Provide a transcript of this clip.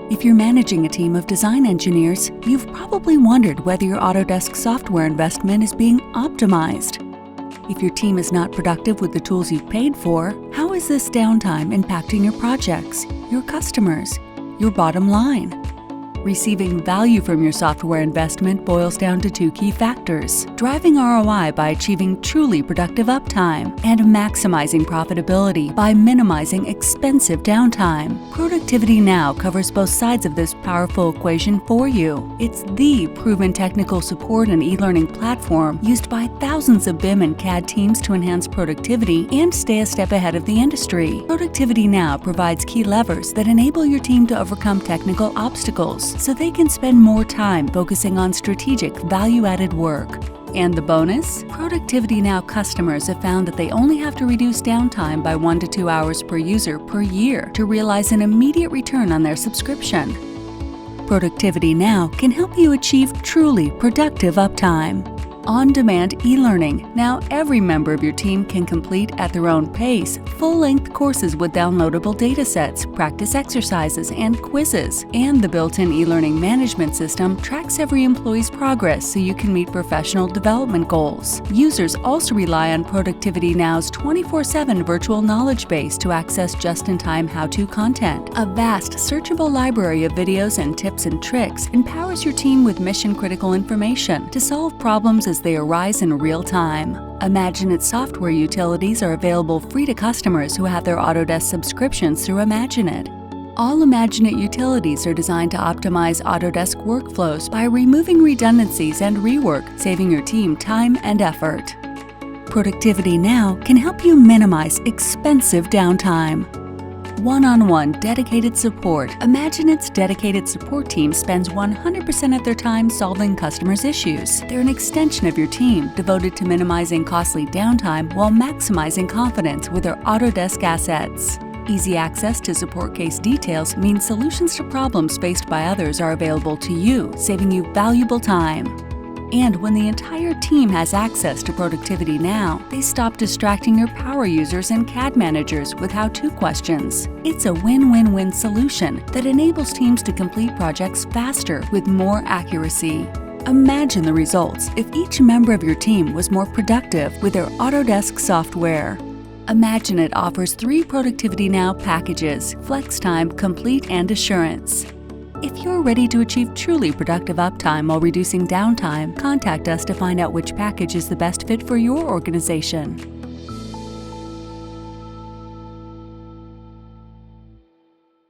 If you're managing a team of design engineers, you've probably wondered whether your Autodesk software investment is being optimized. If your team is not productive with the tools you've paid for, how is this downtime impacting your projects, your customers, your bottom line? Receiving value from your software investment boils down to two key factors: driving ROI by achieving truly productive uptime and maximizing profitability by minimizing expensive downtime. ProductivityNOW covers both sides of this powerful equation for you. It's the proven technical support and e-learning platform used by thousands of BIM and CAD teams to enhance productivity and stay a step ahead of the industry. ProductivityNOW provides key levers that enable your team to overcome technical obstacles, so they can spend more time focusing on strategic, value-added work. And the bonus? ProductivityNOW customers have found that they only have to reduce downtime by 1 to 2 hours per user per year to realize an immediate return on their subscription. ProductivityNOW can help you achieve truly productive uptime. On-demand e-learning. Now every member of your team can complete at their own pace full-length courses with downloadable datasets, practice exercises, and quizzes. And the built-in e-learning management system tracks every employee's progress so you can meet professional development goals. Users also rely on ProductivityNOW's 24/7 virtual knowledge base to access just-in-time how-to content. A vast searchable library of videos and tips and tricks empowers your team with mission-critical information to solve problems as they arise in real time. IMAGINiT software utilities are available free to customers who have their Autodesk subscriptions through IMAGINiT. All IMAGINiT utilities are designed to optimize Autodesk workflows by removing redundancies and rework, saving your team time and effort. ProductivityNOW can help you minimize expensive downtime. One-on-one dedicated support. IMAGINiT's dedicated support team spends 100% of their time solving customers' issues. They're an extension of your team, devoted to minimizing costly downtime while maximizing confidence with their Autodesk assets. Easy access to support case details means solutions to problems faced by others are available to you, saving you valuable time. And when the entire team has access to ProductivityNOW, they stop distracting your power users and CAD managers with HowTo questions. It's a win-win-win solution that enables teams to complete projects faster with more accuracy. Imagine the results if each member of your team was more productive with their Autodesk software. IMAGINiT offers 3 ProductivityNOW packages: FlexTime, Complete, and Assurance. If you're ready to achieve truly productive uptime while reducing downtime, contact us to find out which package is the best fit for your organization.